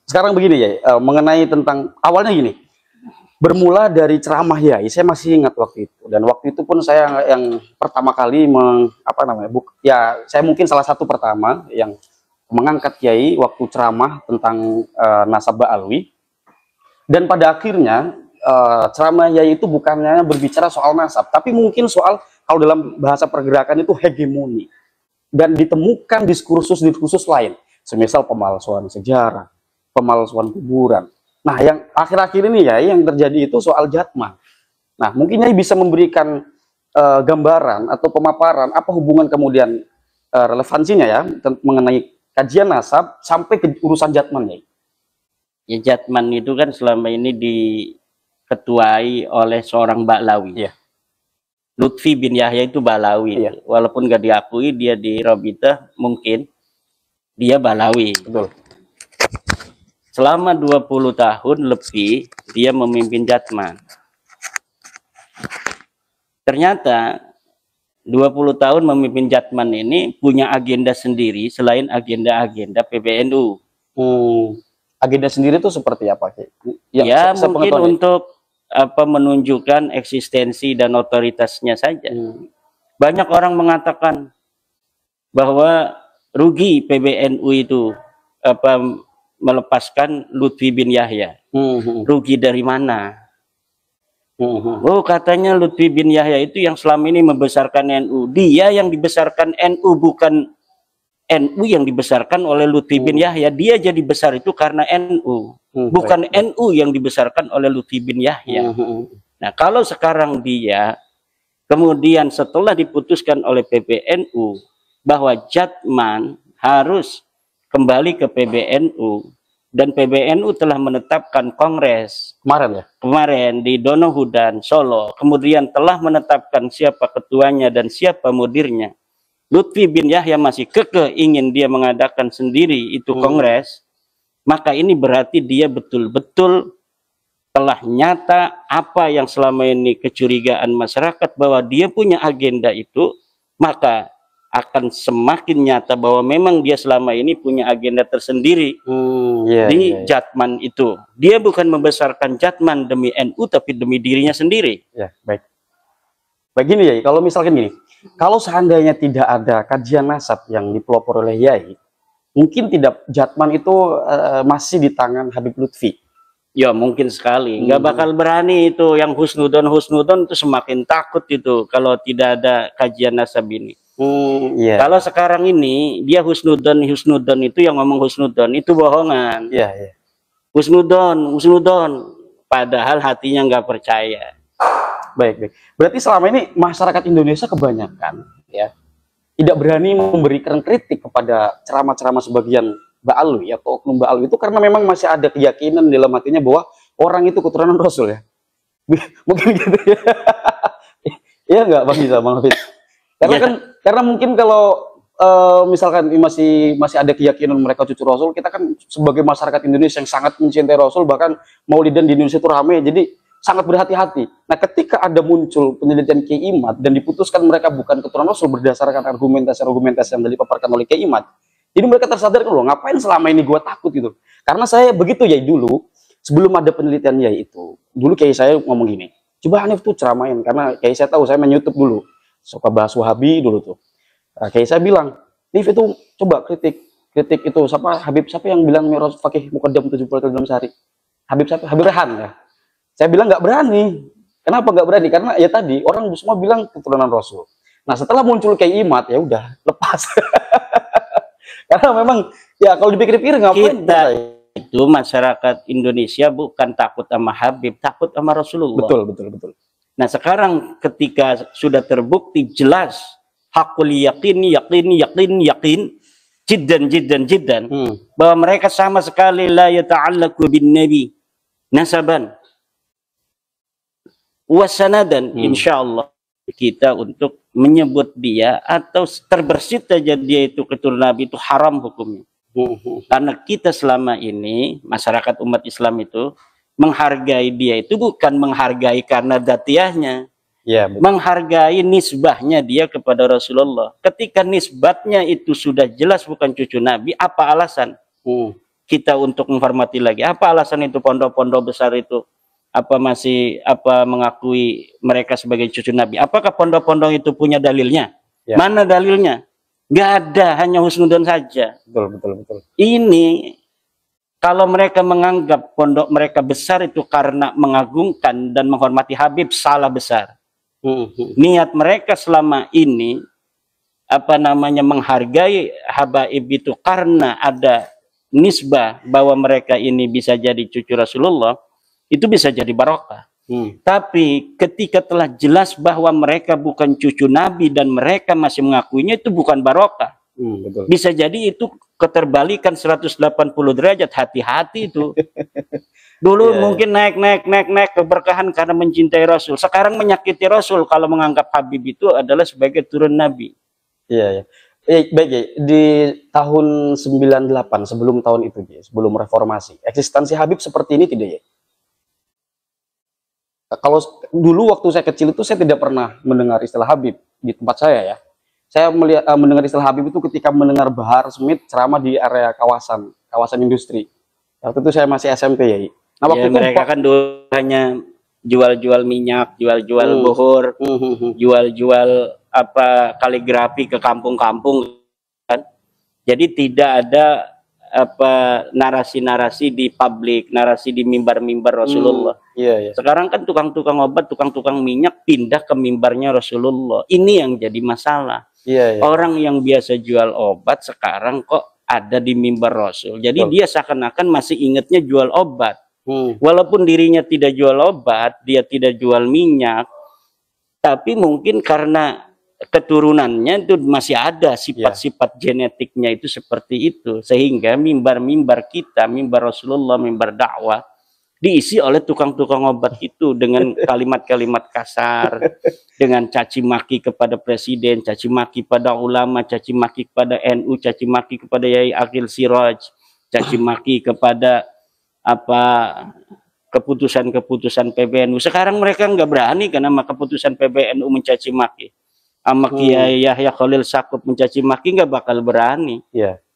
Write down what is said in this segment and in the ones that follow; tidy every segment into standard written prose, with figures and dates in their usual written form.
Sekarang begini ya, mengenai tentang awalnya gini, bermula dari ceramah ya, saya masih ingat waktu itu, dan waktu itu pun saya yang pertama kali ya saya mungkin salah satu pertama yang mengangkat kiai waktu ceramah tentang nasab Ba'alwi. Dan pada akhirnya ceramah yai itu bukannya berbicara soal nasab, tapi mungkin soal, kalau dalam bahasa pergerakan itu, hegemoni. Dan ditemukan diskursus-diskursus lain, semisal pemalsuan sejarah, pemalsuan kuburan. Nah, yang akhir-akhir ini ya, yang terjadi itu soal Jatman. Nah, mungkin Yai bisa memberikan gambaran atau pemaparan apa hubungan kemudian relevansinya ya mengenai kajian nasab sampai ke urusan Jatman, Yai. Ya, Jatman itu kan selama ini diketuai oleh seorang Ba'lawi. Iya. Lutfi bin Yahya itu Ba'lawi. Iya. Walaupun gak diakui dia di Robitah, mungkin dia Ba'lawi. Betul. Selama 20 tahun lebih dia memimpin Jatman. Ternyata 20 tahun memimpin Jatman ini punya agenda sendiri selain agenda-agenda PBNU. Agenda sendiri itu seperti apa, Ki? Ya mungkin untuk menunjukkan eksistensi dan otoritasnya saja. Banyak orang mengatakan bahwa rugi PBNU itu melepaskan Lutfi bin Yahya. Rugi dari mana? Oh, katanya Lutfi bin Yahya itu yang selama ini membesarkan NU. Dia yang dibesarkan NU, bukan NU yang dibesarkan oleh Lutfi bin Yahya. Dia jadi besar itu karena NU, bukan NU yang dibesarkan oleh Lutfi bin Yahya. Nah, kalau sekarang dia kemudian setelah diputuskan oleh PBNU bahwa Jatman harus kembali ke PBNU, dan PBNU telah menetapkan kongres kemarin di Donohudan, Solo, kemudian telah menetapkan siapa ketuanya dan siapa mudirnya. Lutfi bin Yahya masih kekeh ingin dia mengadakan sendiri itu kongres, maka ini berarti dia betul-betul telah nyata apa yang selama ini kecurigaan masyarakat bahwa dia punya agenda itu, maka akan semakin nyata bahwa memang dia selama ini punya agenda tersendiri di Jatman itu. Dia bukan membesarkan Jatman demi NU, tapi demi dirinya sendiri. Ya, baik. Begini ya, kalau misalkan gini, kalau seandainya tidak ada kajian nasab yang dipelopor oleh Yai, mungkin tidak Jatman itu masih di tangan Habib Lutfi. Ya mungkin sekali, nggak bakal berani itu yang husnudon itu semakin takut itu kalau tidak ada kajian nasab ini. Kalau sekarang ini dia husnudon itu yang ngomong husnudon itu bohongan. Husnudon, padahal hatinya nggak percaya. Baik. Berarti selama ini masyarakat Indonesia kebanyakan ya tidak berani memberikan kritik kepada ceramah-ceramah sebagian Ba'alwi atau oknum Ba'alwi itu karena memang masih ada keyakinan dalam hatinya bahwa orang itu keturunan Rasul ya. Mungkin gitu ya. Iya nggak Bang Isa, Bang Hafid? Karena mungkin kalau misalkan masih ada keyakinan mereka cucu Rasul, kita kan sebagai masyarakat Indonesia yang sangat mencintai Rasul, bahkan Maulidan di Indonesia itu ramai, jadi sangat berhati-hati. Nah, ketika ada muncul penelitian Kiai Imad dan diputuskan mereka bukan keturunan Rasul berdasarkan argumentasi yang dipaparkan oleh Kiai Imad, jadi mereka tersadarkan, loh, ngapain selama ini gue takut gitu. Karena saya begitu ya dulu, sebelum ada penelitian Yai itu, dulu Kiai saya ngomong gini, coba Hanif tuh ceramain, karena Kiai saya tahu saya main YouTube dulu, suka bahas Wahabi dulu tuh. Kiai saya bilang, Nif itu coba kritik itu siapa yang bilang Mi'raj Fakih Muqaddam 70 kali dalam sehari? Habib Rehan ya. Saya bilang nggak berani. Kenapa nggak berani? Karena ya tadi orang semua bilang keturunan Rasul. Nah, setelah muncul Kiai Imad, ya udah lepas. Karena memang ya kalau dipikir-pikir ngapain kita itu masyarakat Indonesia bukan takut sama Habib, takut sama Rasulullah. Betul. Nah, sekarang ketika sudah terbukti jelas hakul yakin jiddan bahwa mereka sama sekali la yata'allaqu bin nabi nasaban wasanadan, insyaallah kita untuk menyebut dia atau terbersit saja dia itu keturunan Nabi itu haram hukumnya. Karena kita selama ini masyarakat umat Islam itu menghargai dia itu bukan menghargai karena datiahnya, menghargai nisbahnya dia kepada Rasulullah. Ketika nisbatnya itu sudah jelas bukan cucu Nabi, apa alasan kita untuk menghormati lagi? Apa alasan itu pondok-pondok besar itu masih mengakui mereka sebagai cucu Nabi? Apakah pondok-pondok itu punya dalilnya? Ya. Mana dalilnya? Nggak ada, hanya husnudon saja. Betul. Ini kalau mereka menganggap pondok mereka besar itu karena mengagungkan dan menghormati Habib, salah besar. Niat mereka selama ini menghargai habaib itu karena ada nisbah bahwa mereka ini bisa jadi cucu Rasulullah, itu bisa jadi barokah. Tapi ketika telah jelas bahwa mereka bukan cucu Nabi dan mereka masih mengakuinya, itu bukan barokah. Betul. Bisa jadi itu keterbalikan 180 derajat. Hati-hati itu. Dulu mungkin naik keberkahan karena mencintai Rasul. Sekarang menyakiti Rasul kalau menganggap Habib itu adalah sebagai turun Nabi. Iya. Baik ya, di tahun 98 sebelum tahun itu ya, sebelum reformasi, eksistensi Habib seperti ini tidak ya? Kalau dulu waktu saya kecil itu saya tidak pernah mendengar istilah Habib di tempat saya ya. Saya mendengar istilah Habib itu ketika mendengar Bahar Smith ceramah di area kawasan industri. Waktu itu saya masih SMP ya. Nah, waktu itu mereka kan dulu hanya jual-jual minyak, jual-jual bohor, jual-jual kaligrafi ke kampung-kampung kan. Jadi tidak ada narasi-narasi di publik, narasi di mimbar-mimbar Rasulullah. Sekarang kan tukang-tukang obat, tukang-tukang minyak pindah ke mimbarnya Rasulullah. Ini yang jadi masalah. Orang yang biasa jual obat sekarang kok ada di mimbar Rasul. Jadi dia seakan-akan masih ingatnya jual obat. Walaupun dirinya tidak jual obat, dia tidak jual minyak, tapi mungkin karena keturunannya itu masih ada sifat-sifat genetiknya itu seperti itu, sehingga mimbar-mimbar kita, mimbar Rasulullah, mimbar dakwah diisi oleh tukang-tukang obat itu dengan kalimat-kalimat kasar, dengan caci maki kepada presiden, caci maki pada ulama, caci maki kepada NU, caci maki kepada Yai Aqil Siraj, caci maki kepada keputusan-keputusan PBNU. Sekarang mereka nggak berani karena keputusan PBNU mencaci maki. Sama Kiai Yahya Khalil Stakuf mencaci maki nggak bakal berani.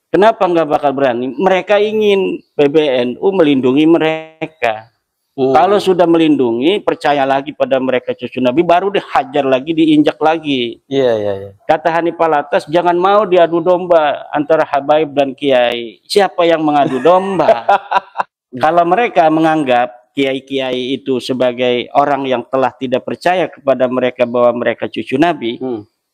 Kenapa nggak bakal berani? Mereka ingin PBNU melindungi mereka. Kalau sudah melindungi, percaya lagi pada mereka cucu Nabi, baru dihajar lagi, diinjak lagi. Kata Hanif Alatas, jangan mau diadu domba antara habaib dan kiai. Siapa yang mengadu domba? Kalau mereka menganggap kiai-kiai itu sebagai orang yang telah tidak percaya kepada mereka bahwa mereka cucu Nabi,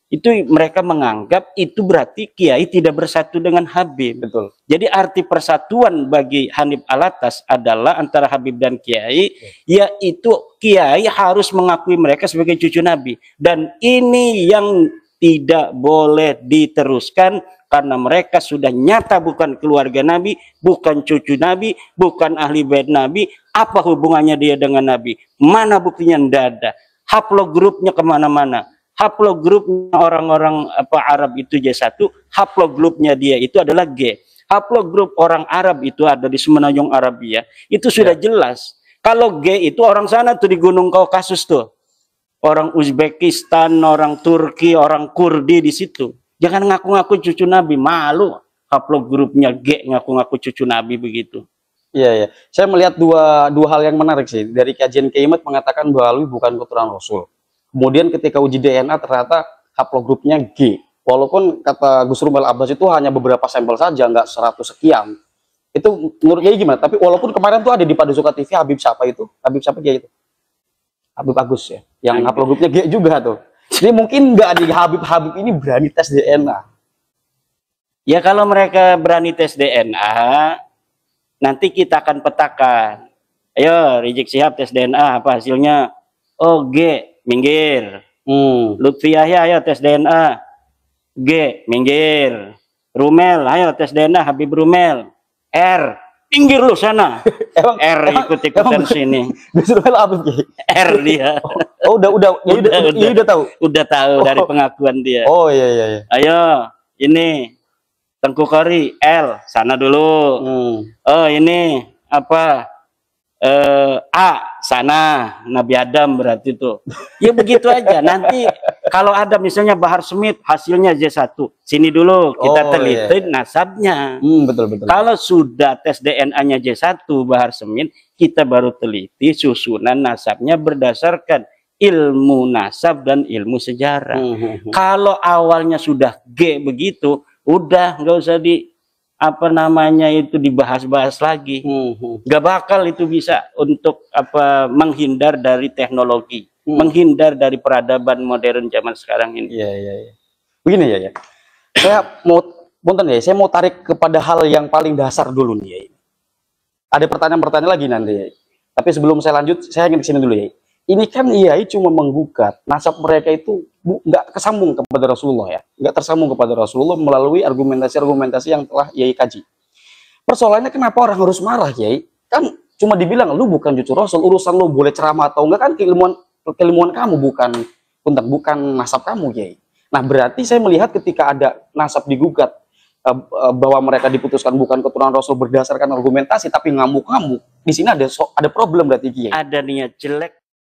itu mereka menganggap itu berarti kiai tidak bersatu dengan Habib. Betul. Jadi arti persatuan bagi Hanif Alatas adalah antara Habib dan kiai, yaitu kiai harus mengakui mereka sebagai cucu Nabi. Dan ini yang tidak boleh diteruskan karena mereka sudah nyata bukan keluarga Nabi, bukan cucu Nabi, bukan ahli bait Nabi. Apa hubungannya dia dengan Nabi? Mana buktinya? Tidak ada. Haplogrupnya kemana-mana. Haplogrupnya orang-orang Arab itu J1, haplogrupnya dia itu adalah G. Haplogrup orang Arab itu ada di Semenanjung Arabia, itu sudah jelas. Kalau G itu orang sana tuh di Gunung Kaukasus tuh. Orang Uzbekistan, orang Turki, orang Kurdi di situ. Jangan ngaku-ngaku cucu Nabi, malu. Haplogrupnya G ngaku-ngaku cucu Nabi begitu. Saya melihat dua hal yang menarik sih. Dari kajian Keimat mengatakan bahwa Alwi bukan keturunan Rasul. Kemudian ketika uji DNA ternyata haplogrupnya G. Walaupun kata Gus Rumal Abbas itu hanya beberapa sampel saja, nggak 100 sekian. Itu menurut Kiai gimana? Tapi walaupun kemarin tuh ada di Padusuka TV Habib siapa itu? Habib siapa Kiai itu? Habib Agus ya. Yang haplogrupnya G juga tuh. Jadi mungkin nggak di Habib ini berani tes DNA. Ya kalau mereka berani tes DNA, nanti kita akan petakan. Ayo Rizik Syihab tes DNA, apa hasilnya? Oh G, minggir. Lutfi Yahya, ayo tes DNA. G, minggir. Rumel, ayo tes DNA. Habib Rumel. R, pinggir lu sana. R ikut-ikutan sini. Rumel apa G? R dia. Udah tahu. Udah tahu dari pengakuan dia. Oh iya. Ayo, ini Tengku Kori L, sana dulu. Oh ini A, sana Nabi Adam berarti tuh. Ya begitu aja. Nanti Kalau ada misalnya Bahar Smith hasilnya J1, sini dulu kita teliti nasabnya. Betul. Kalau sudah tes DNA-nya J1 Bahar Smith, kita baru teliti susunan nasabnya berdasarkan ilmu nasab dan ilmu sejarah. Kalau awalnya sudah G begitu, udah nggak usah dibahas-bahas lagi. Nggak bakal itu bisa untuk menghindar dari teknologi. Menghindar dari peradaban modern zaman sekarang ini. Iya. Begini ya. Saya mau tarik kepada hal yang paling dasar dulu nih ya. Ada pertanyaan-pertanyaan lagi nanti ya. Tapi sebelum saya lanjut, saya ingin kesini dulu ya. Ini kan IAI cuma menggugat nasab mereka itu nggak kesambung kepada Rasulullah ya, nggak tersambung kepada Rasulullah melalui argumentasi-argumentasi yang telah IAI kaji. Persoalannya kenapa orang harus marah IAI? Kan cuma dibilang lu bukan cucu Rasul, urusan lu boleh ceramah atau enggak kan keilmuan kamu, bukan nasab kamu IAI. Nah berarti saya melihat ketika ada nasab digugat bahwa mereka diputuskan bukan keturunan Rasul berdasarkan argumentasi tapi ngamuk-ngamuk, di sini ada problem berarti IAI. Ada niat jelek.